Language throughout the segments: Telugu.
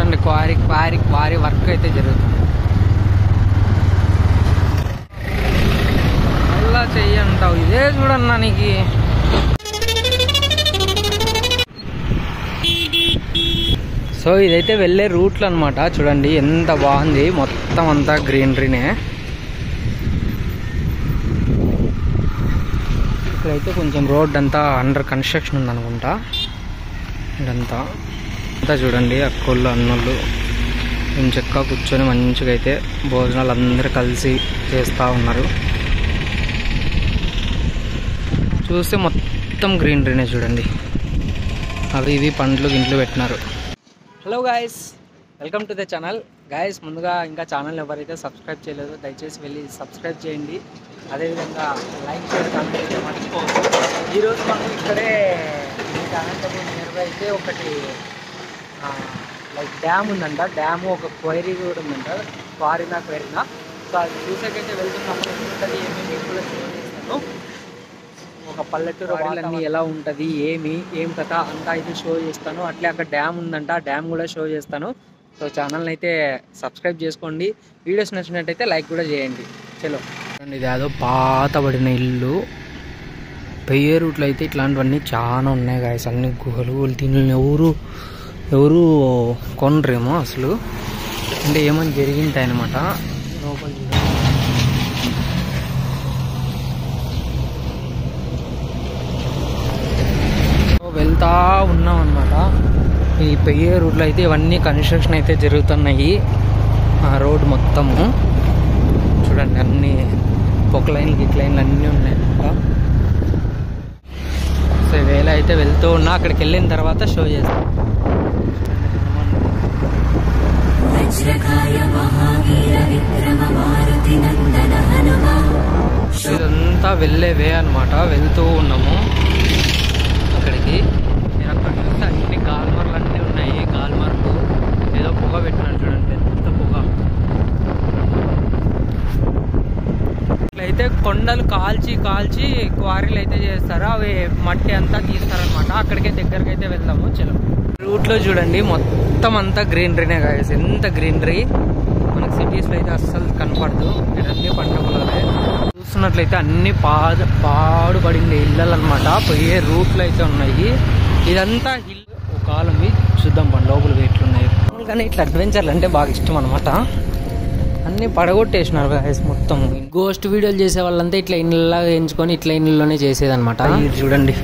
చూడండి క్వారీ వర్క్ అయితే జరుగుతుంది. అలా చెయ్యంటావు, ఇదే చూడన్నా నీకు. సో ఇదైతే వెళ్ళే రూట్లు అనమాట. చూడండి ఎంత బాగుంది, మొత్తం అంతా గ్రీనరీనే. ఇక్కడైతే కొంచెం రోడ్ అంతా అండర్ కన్స్ట్రక్షన్ ఉందనుకుంటా. ఇదంతా చూడండి అక్కోళ్ళు అన్నోళ్ళు చక్కగా కూర్చొని మంచిగా అయితే భోజనాలు అందరూ కలిసి చేస్తూ ఉన్నారు. చూస్తే మొత్తం గ్రీనరీనే చూడండి. అవి ఇవి పండ్లు గింట్లు పెట్టినారు. Hello guys, welcome to the channel. Guys ముందుగా ఇంకా ఛానల్ ఎవరైతే సబ్స్క్రైబ్ చేయలేదు దయచేసి వెళ్ళి సబ్స్క్రైబ్ చేయండి. అదేవిధంగా లైక్ చేయడం కామెంట్ అయితే మర్చిపోవద్దు. ఈరోజు మనం ఇక్కడే మీకు అనంతపురం నియర్ బై అయితే ఒకటి లైక్ డ్యామ్ ఉందంట. డ్యాము ఒక క్వైరీ కూడా ఉందంట, క్వారీనా. సో అది చూసాకైతే వెళ్తున్నప్పుడు ఉంటుంది, ఏమేమి కూడా చూపిస్తాను. ఒక పల్లెటూరు వాడలన్నీ ఎలా ఉంటుంది, ఏం కథ అంతా అయితే షో చేస్తాను. అట్లే అక్కడ డ్యామ్ ఉందంట, ఆ డ్యామ్ కూడా షో చేస్తాను. సో ఛానల్ని అయితే సబ్స్క్రైబ్ చేసుకోండి. వీడియోస్ నచ్చినట్టయితే లైక్ కూడా చేయండి. చలో ఇది అదో పాతబడిన ఇల్లు. పెయ్యే రూట్లో అయితే ఇట్లాంటివన్నీ చాలా ఉన్నాయి గాయస్. అన్ని గుహలు, దీనిని ఎవరు కొనరేమో అసలు, అంటే ఏమని జరిగింటాయి అనమాట. లోపల వెళ్తా ఉన్నాం అనమాట. ఈ పెయ్యే రూట్లో అయితే ఇవన్నీ కన్స్ట్రక్షన్ అయితే జరుగుతున్నాయి. ఆ రోడ్డు మొత్తము చూడండి, అన్ని ఒక లైన్లు గిట్ లైన్లు అన్నీ ఉన్నాయి అనమాట. సో వేళ అయితే వెళ్తూ ఉన్నా, అక్కడికి వెళ్ళిన తర్వాత షో చేస్తాం. ఇదంతా వెళ్ళే వే అనమాట. వెళ్తూ ఉన్నాము అక్కడికి. నేను అక్కడ చూస్తే అన్ని గాల్మర్లు అన్నీ ఉన్నాయి. గాల్మర్లు ఏదో పొగ పెట్టినారు చూడండి, ఎంత పొగ. ఇట్లయితే కొండలు కాల్చి క్వారీలు అయితే చేస్తారు. అవి మట్టి అంతా తీస్తారనమాట. అక్కడికే దగ్గరికి అయితే వెళ్దాము. చలో రూట్లో చూడండి మొత్తం అంతా గ్రీనరీనే గాయస్. ఎంత గ్రీనరీ మనకు సిటీస్లో అయితే అస్సలు కనపడదు. ఇవన్నీ పంట పొలాలే. చూస్తున్నట్లయితే అన్ని పాడుపడింది ఇళ్ళలు అనమాట. పోయే రూట్లు అయితే ఉన్నాయి. ఇదంతా హిల్ ఒక కాలం చూద్దాం పండు లోపల ఎట్లున్నాయి. కానీ ఇట్లా అడ్వెంచర్లు అంటే బాగా ఇష్టం అనమాట. అన్ని పడగొట్టేసినారు గాయస్ మొత్తం. గోస్ట్ వీడియోలు చేసే వాళ్ళంతా ఇట్లా ఇళ్ళలాగా ఎంచుకొని ఇట్లా ఇళ్ళలోనే చేసేదనమాట. ఇది చూడండి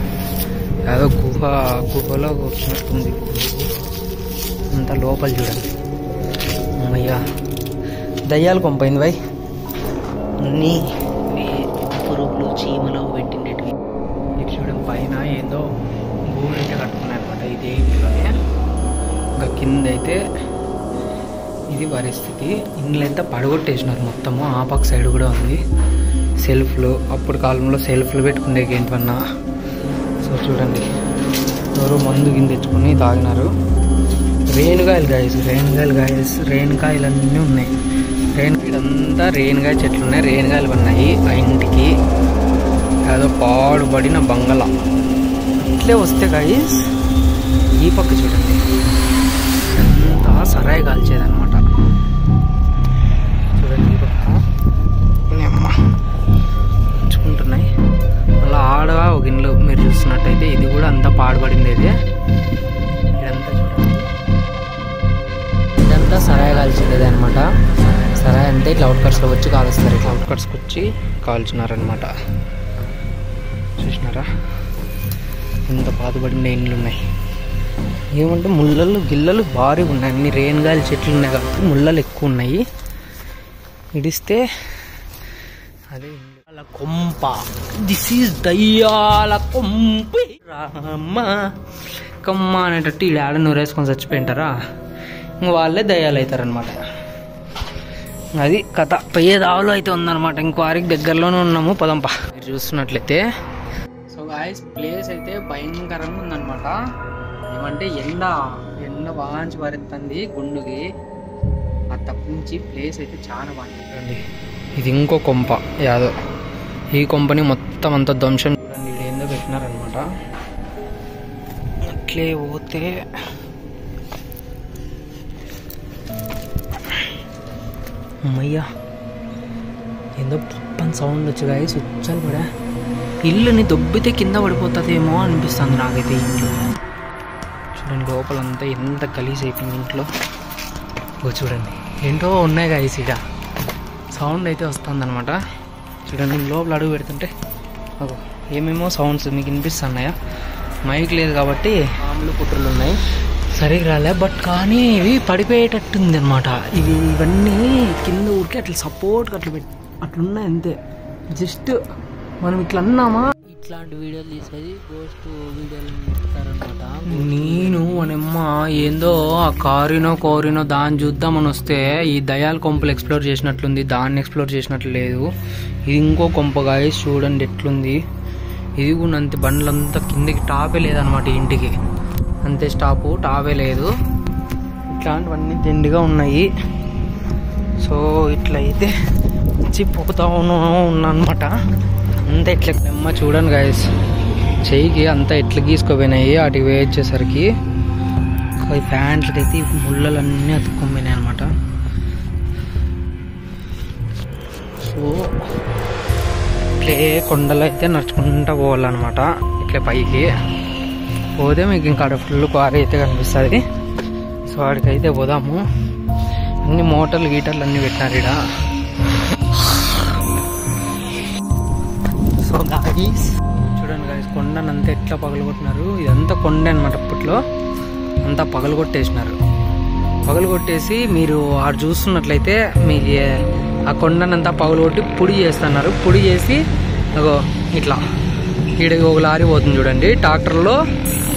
ఏదో గుహలో వచ్చినట్టుంది. అంతా లోపల చూడండి. అయ్యా దయ్యాలు కొంపైంది భయ్. అన్నీ పురుగులు చీమలు పెట్టిండేటివి. ఇది చూడండి పైన ఏదో గూడు అయితే కట్టుకున్నాయి అనమాట. ఇదే ఇంట్లోనే. ఇంకా కింద అయితే ఇది పరిస్థితి. ఇండ్లంతా పడగొట్టేసినారు మొత్తము. ఆ పక్క సైడ్ కూడా ఉంది సెల్ఫ్లు. అప్పుడు కాలంలో సెల్ఫ్లు పెట్టుకునే ఏంటన్నా. సో చూడండి ఎవరో మందు కింద తెచ్చుకొని తాగినారు. రేణుగాయలు గాయస్, రేణుకాయలు అన్నీ ఉన్నాయి. ఇదంతా రేణుగాయ చెట్లు ఉన్నాయి. రేణుగాయలు ఉన్నాయి. ఆ ఇంటికి ఏదో పాడుపడిన బంగళ. ఇట్లే వస్తే గాయస్ ఈ పక్క చూడండి అంతా సరాయి కాల్చేదనమాట. చూడండి ఈ పక్క ఉంచుకుంటున్నాయి. అలా ఆడగా ఒక ఇంట్లో మీరు చూస్తున్నట్టయితే ఇది కూడా అంతా పాడుపడింది. ఇదంతా చూడండి, ఇదంతా సరాయి కాల్చేది అనమాట. సరాయి అంటే ఇట్లా అవుట్కట్స్లో వచ్చి కాలుస్తారు. ఇట్లా అవుట్కట్స్కి వచ్చి కాల్చున్నారనమాట. చూసినారా ఎంత పాతబడిన ఇండ్లు ఉన్నాయి. ఏమంటే ముళ్ళలు గిల్లలు భారీగా ఉన్నాయి. అన్ని రేణుగాయల చెట్లు ఉన్నాయి కాబట్టి ముళ్ళలు ఎక్కువ ఉన్నాయి. ఇడిస్తే అదే దయ్యాల కొంప. దిస్ ఈజ్ దయ్యాల కొంప. రామ్మ కమ్మ అనేటట్టు ఈ ఆడ నూరేసుకొని చచ్చిపోయింటారా, ఇంక వాళ్ళే దయ్యాలు అవుతారనమాట. అది కథ. పెయ్యే దావలో అయితే ఉందన్నమాట. ఇంక్వారీకి దగ్గరలోనే ఉన్నాము. పదంపా. మీరు చూస్తున్నట్లయితే సో గాయస్ ప్లేస్ అయితే భయంకరంగా ఉందన్నమాట. ఏమంటే ఎండ వాంచి పరుతుంది గుండుకి. అది తప్పించి ప్లేస్ అయితే చాలా బాగుంది. ఇది ఇంకో కొంప యాదో. ఈ కొంపని మొత్తం అంతా ధ్వంసం చూడండి. ఇది ఏందో పెట్టినారనమాట. అట్లే పోతే అమ్మయ్యా ఏదో పని సౌండ్ వచ్చి గాయస్ వచ్చాలి కూడా ఇల్లుని దొబ్బితే కింద పడిపోతుందేమో అనిపిస్తుంది నాకైతే ఇంట్లో చూడండి లోపలంతా ఎంత గలీజ్ అయిపోయింది ఇంట్లో చూడండి ఏంటో ఉన్నాయి గాయస్ ఇక సౌండ్ అయితే వస్తుంది అనమాట చూడండి లోపల అడుగు పెడుతుంటే ఏమేమో సౌండ్స్ మీకు వినిపిస్తున్నాయా మైక్ లేదు కాబట్టి మామూలు పుట్టులు ఉన్నాయి సరిగ్గా రాలే బట్ కానీ ఇవి పడిపోయేటట్టుంది అనమాట ఇవన్నీ కింద ఊరికి అట్లా సపోర్ట్గా అట్లున్నాయి అంతే జస్ట్ మనం ఇట్లా అన్నామా ఇట్లాంటి వీడియోలు తీసేది గోస్ట్ వీడియోలు చెప్తారనమాట నేను మనమ్మ ఏందో ఆ కోరినో దాన్ని చూద్దామని వస్తే ఈ దయాల కొంపలు ఎక్స్ప్లోర్ చేసినట్లుంది దాన్ని ఎక్స్ప్లోర్ చేసినట్లు లేదు ఇది ఇంకో కొంప గాయస్ చూడండి ఎట్లుంది ఇది కూడా అంతే బండ్లంతా కిందకి టాపే లేదనమాట ఇంటికి అంతే టాపే లేదు ఇట్లాంటివన్నీ దిండిగా ఉన్నాయి సో ఇట్లయితే వచ్చి పోతా ఉన్నా అనమాట అంతా ఇట్లా నెమ్మ చూడండి గాయస్ చెయ్యికి అంతా ఎట్లా గీసుకోపోయినాయి వాటికి వేయించేసరికి ఈ ప్యాంట్లకి అయితే ముళ్ళలన్నీ అతుక్కోపోయినాయి అనమాట సో ఇట్లే కొండలు అయితే నడుచుకుంటూ పోవాలన్నమాట ఇట్లే పైకి పోతే మీకు ఇంకా ఫుల్ కారు అయితే కనిపిస్తుంది సో వాడికైతే పోదాము అన్ని మోటార్లు గీటర్లు అన్నీ పెట్టినారు ఇక్కడ సో గాయస్ చూడండి గాయస్ కొండనంతా ఎట్లా పగలగొట్టినారు ఇదంతా కొండ అనమాట అప్పట్లో అంతా పగలగొట్టేసి మీరు ఆడు చూస్తున్నట్లయితే మీకు ఆ కొండనంతా పగలగొట్టి పొడి చేస్తున్నారు పొడి చేసి ఇట్లా ఈడ ఒక లారీ పోతుంది చూడండి ట్రాక్టర్లో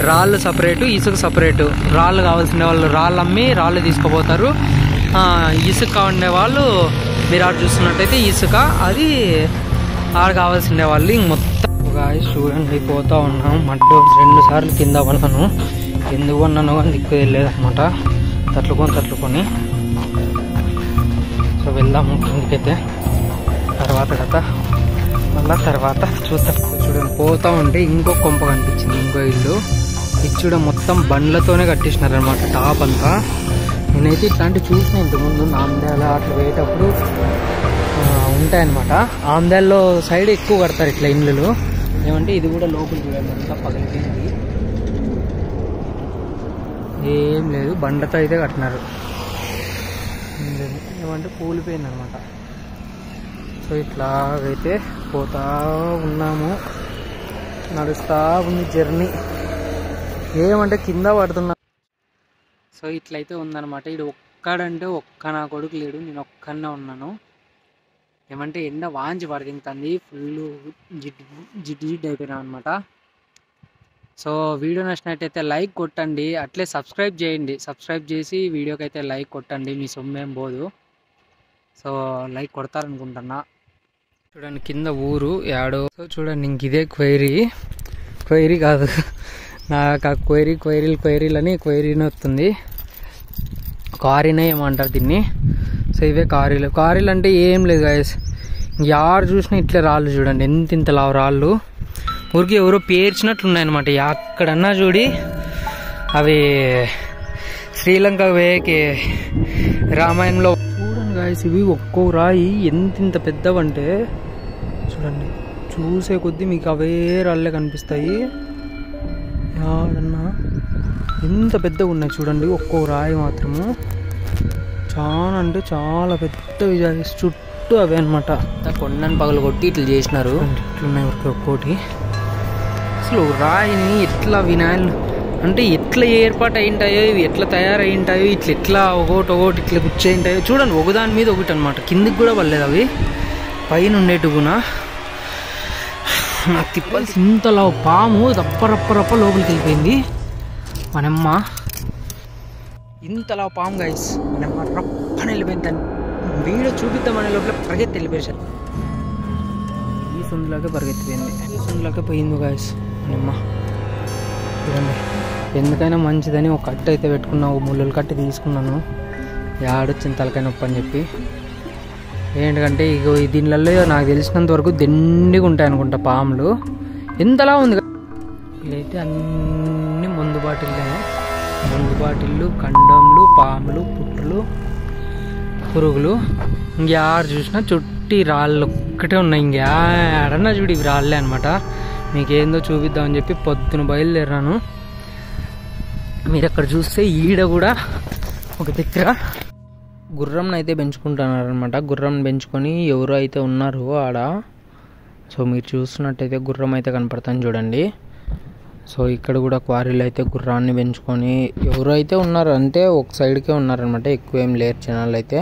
రాళ్ళు సపరేటు ఇసుక సపరేటు రాళ్ళు కావాల్సిన వాళ్ళు రాళ్ళు అమ్మి రాళ్ళు తీసుకుపోతారు ఇసుక కావాలనే వాళ్ళు మీరు ఆడ చూస్తున్నట్టయితే ఇసుక అది ఆడ కావాల్సిన వాళ్ళు ఇంక మొత్తం గాయస్ చూడండి పోతా ఉన్నాం మడ్డు 2 సార్లు కింద పన్నాను ఎందుకు పన్నాను కానీ దిక్కు వెళ్ళలేదన్నమాట తట్లుకొని సో వెళ్దాము కిందకైతే తర్వాత చూద్దాం చూడండి పోతా ఉంటే ఇంకో కొంప కనిపించింది ఇంకో ఇల్లు ఇది చూడ మొత్తం బండ్లతోనే కట్టించినారు అనమాట టాప్ అంతా నేనైతే ఇట్లాంటివి చూసిన ఇంతకుముందు నామదేల అట్లా పోయేటప్పుడు ఉంటాయన్నమాట ఆమ్దాల్లో సైడ్ ఎక్కువ కడతారు ఇట్లా ఇండ్లు ఏమంటే ఇది కూడా లోపల చూడండి అంతా పగిలిపోయింది ఏం లేదు బండతో అయితే కట్టినారు ఏమంటే కూలిపోయింది అనమాట సో ఇట్లాగైతే పోతా ఉన్నాము నడుస్తా ఉంది జర్నీ ఏమంటే కింద పడుతున్నా సో ఇట్లయితే ఉందన్నమాట ఇది ఒక్కడంటే నా కొడుకు లేడు నేను ఒక్కనే ఉన్నాను ఏమంటే ఎండ వాంచి పడుతుంది ఫుల్ జిడ్డు అయిపోయినా అనమాట సో వీడియో నచ్చినట్టయితే లైక్ కొట్టండి అట్లే సబ్స్క్రైబ్ చేయండి సబ్స్క్రైబ్ చేసి వీడియోకి అయితే లైక్ కొట్టండి మీ సొమ్మేం పోదు సో లైక్ కొడతారనుకుంటున్నా చూడండి కింద ఊరు యాడో సో చూడండి ఇంక ఇదే క్వైరీ కాదు నాకు ఆ క్వైరీలు అని క్వైరీనే వస్తుంది కారీనే ఏమంటారు దీన్ని సో ఇవే కారీలు అంటే ఏం లేదు గాయస్ యారు చూసినా ఇట్లే రాళ్ళు చూడండి ఇంత లావు రాళ్ళు ఊరికి ఎవరో పేర్చినట్లున్నాయన్నమాట ఎక్కడన్నా చూడి అవి శ్రీలంక వేకి రామాయణంలో చూడండి గాయస్ ఇవి ఒక్కో రాయి ఎంత పెద్దవంటే చూడండి చూసే కొద్దీ మీకు అవే రాళ్ళే కనిపిస్తాయి యాడన్నా ఎంత పెద్దగా ఉన్నాయి చూడండి ఒక్కో రాయి మాత్రము చాలా అంటే చాలా పెద్దవి చుట్టూ అవే అనమాట కొండని పగలగొట్టి ఇట్లా చేసినారు ఇట్లున్నాయి ఒక్కోటి అసలు రాయిని ఎట్లా వినాయలు అంటే ఎట్లా ఏర్పాటు అయింటాయో ఇవి ఎట్లా తయారై ఉంటాయో ఎట్లా ఒకటి ఇట్లా కూర్చొని ఉంటాయో చూడండి ఒకదాని మీద ఒకటి అనమాట కిందికి కూడా పడలేదు అవి పైన ఉండేటుగునా నాకు తిప్పాల్సి ఇంతలా పాము రప్ప లోపలికి వెళ్ళిపోయింది మనమ్మ ఇంతలా పాము గైస్ మనమ్మ రప్పని వెళ్ళిపోయింది దాన్ని వీడియో చూపిద్దామనే లోపల పరిగెత్తి వెళ్ళిపోయారు ఈ సందులాగే పరిగెత్తిపోయింది ఈ సందులాగే పోయింది గైస్ మనమ్మ చూడండి ఎందుకైనా మంచిదని ఒక కట్టు అయితే పెట్టుకున్నా ఒక ముళ్ళుల కట్టి తీసుకున్నాను యాడొచ్చింది తలకాయ నొప్పి అని చెప్పి ఏంటంటే ఇక దీనిలలో నాకు తెలిసినంత వరకు దిండిగా ఉంటాయి అనుకుంటా పాములు ఎంతలా ఉంది ఇదైతే అన్ని మందు బాటిల్లు కండంలు పాములు పుట్టులు పురుగులు. ఇంకెవరు చూసినా చుట్టి రాళ్ళు ఒక్కటే ఉన్నాయి. ఇంకెడన్నా చూడు ఇవి రాళ్ళే అనమాట. మీకేందో చూపిద్దామని చెప్పి పొద్దున బయలుదేరాను. మీరు అక్కడ చూస్తే ఈడ కూడా ఒక దగ్గర గుర్రంని అయితే పెంచుకుంటున్నారనమాట. గుర్రం పెంచుకొని ఎవరు అయితే ఉన్నారు ఆడ. సో మీరు చూస్తున్నట్టయితే గుర్రం అయితే కనపడుతుంది చూడండి. సో ఇక్కడ కూడా క్వారీలు అయితే గుర్రాన్ని పెంచుకొని ఎవరు అయితే ఉన్నారు అంటే ఒక సైడ్కే ఉన్నారనమాట. ఎక్కువ ఏం లేరు జనాలు అయితే.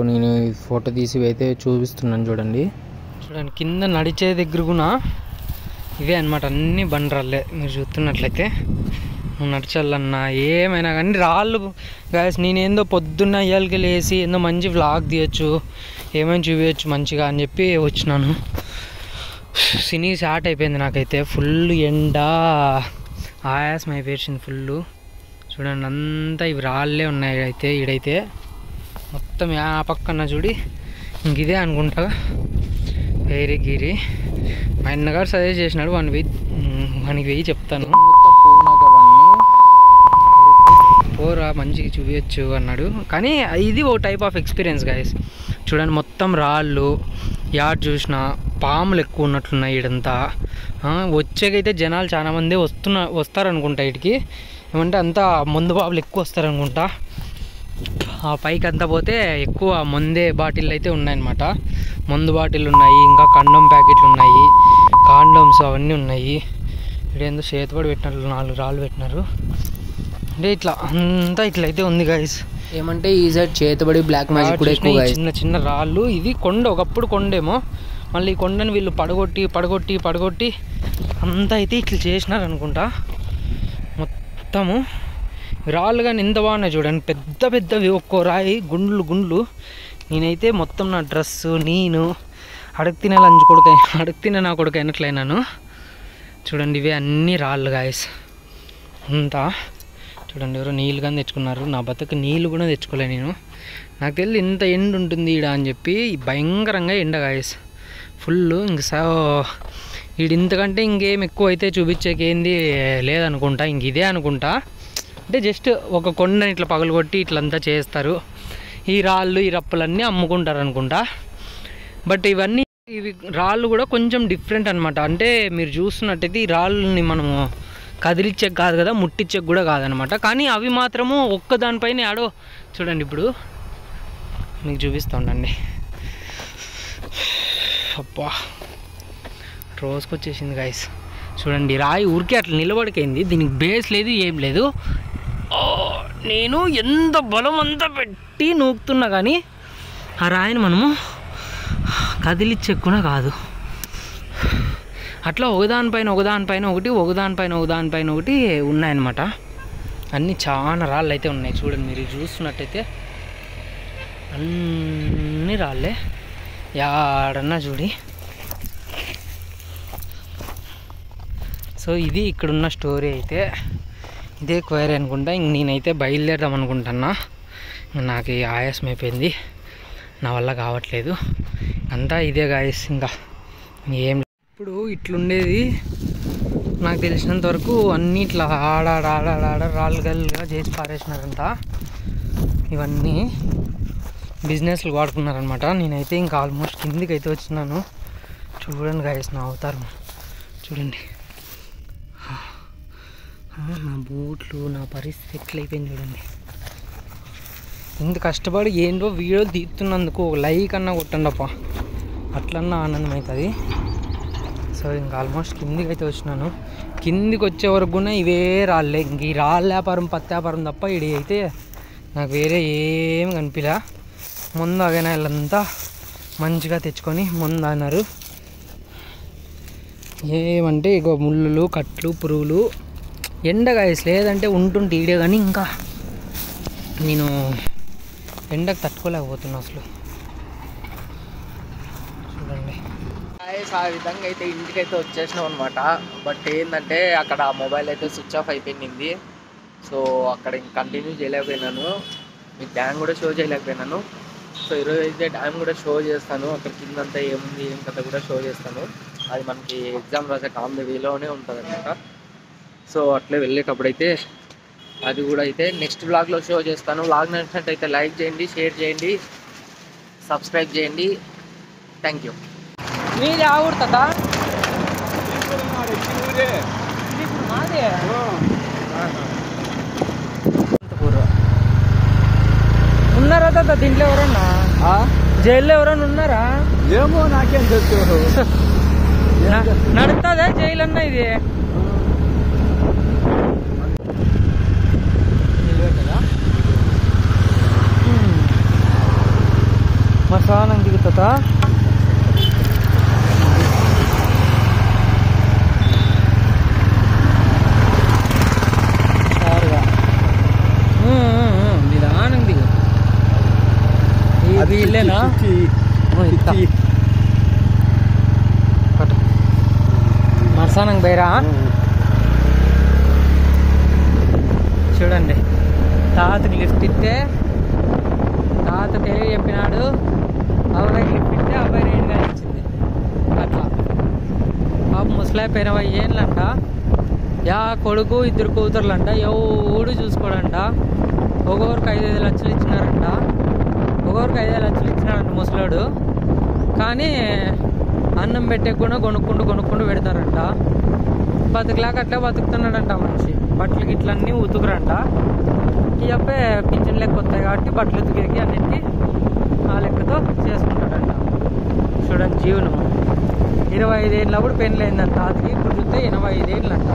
నేను ఈ ఫోటో తీసి అయితే చూపిస్తున్నాను చూడండి. కింద నడిచే దగ్గర కూడా ఇవే అనమాట, అన్ని బండరాళ్ళే. మీరు చూస్తున్నట్లయితే నడచాలన్నా ఏమైనా కానీ రాళ్ళు గాయస్. నేనేందో పొద్దున్న అయ్యాలకి లేసి ఏందో మంచి వ్లాగ్ తీయచ్చు, ఏమైనా చూపించచ్చు మంచిగా అని చెప్పి వచ్చినాను. సినీ స్టార్ట్ అయిపోయింది నాకైతే. ఫుల్ ఎండ, ఆయాసం అయిపోయింది ఫుల్. చూడండి అంతా ఇవి రాళ్ళే ఉన్నాయి అయితే. ఈడైతే మొత్తం ఆ పక్కన చూడి ఇంక ఇదే అనుకుంటా వేరే గిరి. మా అన్నగారు సజెస్ట్ చేసినాడు మనకి వెయ్యి చెప్తాను పోరా మంచిగా చూపించచ్చు అన్నాడు. కానీ ఇది ఓ టైప్ ఆఫ్ ఎక్స్పీరియన్స్ గాయస్. చూడండి మొత్తం రాళ్ళు, యాడ్ చూసిన పాములు ఎక్కువ ఉన్నట్లున్నాయి ఇడంతా. వచ్చేకైతే జనాలు చాలామంది వస్తారనుకుంటా ఇటుకి. ఏమంటే అంతా మందు బాబులు ఎక్కువ వస్తారనుకుంటా. ఆ పైకి అంతా పోతే ఎక్కువ మందే బాటిల్ అయితే ఉన్నాయన్నమాట. మందు బాటిల్ ఉన్నాయి, ఇంకా కండోమ్ ప్యాకెట్లు ఉన్నాయి, కాండోమ్స్ అవన్నీ ఉన్నాయి. ఇదేందో చేతిపడి పెట్టినట్లు 4 రాళ్ళు పెట్టినారు. అంటే ఇట్లా అంతా ఇట్లయితే ఉంది గాయస్. ఏమంటే ఈ సైడ్ చేతిబడి బ్లాక్ మ్యాజిక్ కూడా ఎక్కువ. చిన్న చిన్న రాళ్ళు. ఇది కొండ, ఒకప్పుడు కొండేమో. మళ్ళీ ఈ కొండని వీళ్ళు పడగొట్టి అంతా అయితే ఇట్లా చేసినారు అనుకుంటా. మొత్తము రాళ్ళు కానీ ఎంత బాగున్నాయి చూడండి. పెద్ద పెద్దవి, ఒక్కో రాయి గుండ్లు. నేనైతే మొత్తం నా డ్రెస్సు నేను అడుగుతినే నా కొడుకు అయినట్లయినాను. చూడండి ఇవే అన్నీ రాళ్ళు గాయస్ అంతా. చూడండి ఎవరో నీళ్ళు కానీ తెచ్చుకున్నారు. నా బతుకు నీళ్ళు కూడా తెచ్చుకోలే నేను. నాకు తెలియదు ఇంత ఎండ ఉంటుంది ఈడ అని చెప్పి. భయంకరంగా ఎండ గాయస్ ఫుల్. ఇంక ఇంతకంటే ఇంకేం ఎక్కువ అయితే చూపించేకేంది లేదనుకుంటా. ఇంక ఇదే అనుకుంటా. అంటే జస్ట్ ఒక కొండని ఇట్లా పగలగొట్టి ఇట్లంతా చేస్తారు. ఈ రాళ్ళు ఈ రప్పలన్నీ అమ్ముకుంటారు అనుకుంటా. బట్ ఇవి రాళ్ళు కూడా కొంచెం డిఫరెంట్ అనమాట. అంటే మీరు చూస్తున్నట్టయితే ఈ రాళ్ళని మనము కదిలిచ్చేకి కాదు కదా, ముట్టించేకి కూడా కాదనమాట. కానీ అవి మాత్రము ఒక్కదానిపైన ఆడో చూడండి. ఇప్పుడు మీకు చూపిస్తూ ఉండండి. అబ్బా రోజుకొచ్చేసింది గాయస్. చూడండి రాయి ఊరికే అట్లా నిలబడిపోయింది. దీనికి బేస్ లేదు, ఏం లేదు. నేను ఎంత బలం అంతా పెట్టి నూకుతున్నా కానీ ఆ రాయిని మనము కదిలిచ్చెక్కున కాదు. అట్లా ఒకదానిపైన ఒకటి ఉన్నాయన్నమాట. అన్నీ చాలా రాళ్ళు అయితే ఉన్నాయి. చూడండి మీరు చూస్తున్నట్టయితే అన్నీ రాళ్ళే. యాడన్నా చూడి. సో ఇది ఇక్కడున్న స్టోరీ అయితే. ఇదే క్వైరీ అనుకుంటా. ఇంక నేనైతే బయలుదేరదాం అనుకుంటున్నా. నాకు ఆయాసం అయిపోయింది, నా వల్ల కావట్లేదు. అంతా ఇదే గాయస్. ఇంకా ఏం ఇప్పుడు ఇట్లుండేది నాకు తెలిసినంత వరకు అన్నీ ఇట్లా ఆడ రాళ్ళు గల్లుగా చేసి పారేసినారంట. ఇవన్నీ బిజినెస్లు వాడుకున్నారనమాట. నేనైతే ఇంకా ఆల్మోస్ట్ కిందికి అయితే వచ్చినాను. చూడండి గాయస్ నా అవతారం చూడండి. నా బూట్లు, నా పరిస్థితి ఎట్లయిపోయింది చూడండి. ఇంత కష్టపడి ఏంటో వీడియోలు తీస్తున్నందుకు ఒక లైక్ అన్నా కొట్టండి అప్ప, అట్లన్నా ఆనందం అవుతుంది. సో ఇంకా ఆల్మోస్ట్ కిందికి అయితే వచ్చినాను. కిందికి వచ్చే వరకు కూడా ఇవే రాళ్ళే. ఇంక ఈ రాళ్ళ వ్యాపారం పత్తి వ్యాపారం తప్ప ఇది అయితే నాకు వేరే ఏం కనిపించలే. ముందు అగైనా వీళ్ళంతా మంచిగా తెచ్చుకొని ముందు అన్నారు. ఏమంటే ఇక ముళ్ళు, కట్లు, పురుగులు, ఎండ గాయస్. లేదంటే ఉంటుంటే ఈడే కానీ ఇంకా నేను ఎండకు తట్టుకోలేకపోతున్నా అసలు. చూడండి గాయస్ ఆ విధంగా అయితే ఇంటికైతే వచ్చేసినాం అనమాట. బట్ ఏంటంటే అక్కడ మొబైల్ అయితే స్విచ్ ఆఫ్ అయిపోయింది. సో అక్కడ ఇంక కంటిన్యూ చేయలేకపోయినాను. మీకు డ్యామ్ కూడా షో చేయలేకపోయినాను. సో ఈరోజు అయితే డ్యామ్ కూడా షో చేస్తాను. అక్కడ కిందంతా ఏముంది ఏం కథ కూడా షో చేస్తాను. అది మనకి ఎగ్జామ్ రాసే కామెడీలోనే ఉంటుంది అనమాట. సో అట్లే వెళ్ళేటప్పుడైతే అది కూడా అయితే నెక్స్ట్ వ్లాగ్లో షో చేస్తాను. వ్లాగ్ నచ్చినట్టయితే లైక్ చేయండి, షేర్ చేయండి, సబ్స్క్రైబ్ చేయండి. Thank you. మీది ఆ ఊరు తాత? మాదే. ఉన్నారా తాత దీంట్లో ఎవరన్నా? జైల్లో ఎవరన్నా ఉన్నారా? ఏమో నాకేం తెలుసు. నడుతుందా జైలు అన్న ఇది? మసానం దిగుతుందా? నిదానం దిగు. వీళ్ళేనా? మసానం బైరా చూడండి. తాతకి లిఫ్ట్ ఇస్తే తాత తెలివి చెప్పినాడు, అబ్బాయికి లిఫ్ట్ ఇస్తే అబ్బాయి రేటుగా ఇచ్చింది. అట్లా పాప ముసలా 80 ఏళ్ళంట. యా కొడుకు 2 కూతుర్లంట. ఎవడు చూసుకోడంట. ఒకరికి 5-5 లక్షలు ఇచ్చినారంట. ఒకరికి 5-5 లక్షలు ఇచ్చినాడంట ముసలాడు. కానీ అన్నం పెట్టే కూడా కొనుక్కుంటూ పెడతారంట. బతుకులాక అట్లా బతుకుతున్నాడంట మనిషి. బట్టలు గిట్లన్నీ ఉతుకురంట. ఈ అబ్బాయి పింఛన్ లెక్క వస్తాయి కాబట్టి బట్టలు ఉతికేకి అన్నింటికి ఆ లెక్కతో చేసుకుంటాడంట. చూడండి జీవనం. 25 ఏళ్ళప్పుడు పెళ్ళి అయిందంట తాతకి. ఇప్పుడు చూస్తే 85 ఏళ్ళంట.